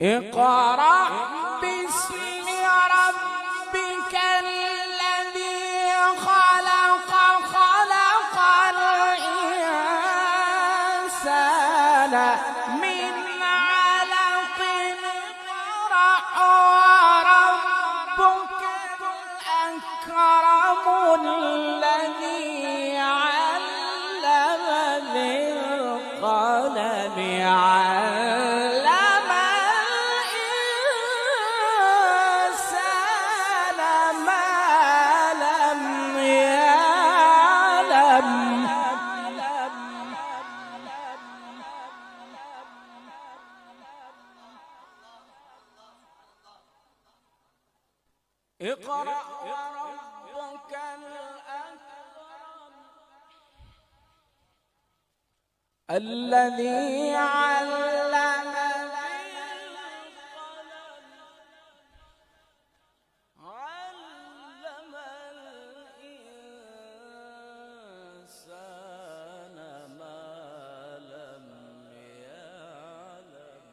اقرأ باسم ربك الذي خلق خلق الإنسان من علق اقرأ وربك الأكرم الذي علم بالقلم علم الإنسان ما لم يعلم. اقرأ وربك الأكرم الذي علم بالقلم علم الإنسان ما لم يعلم.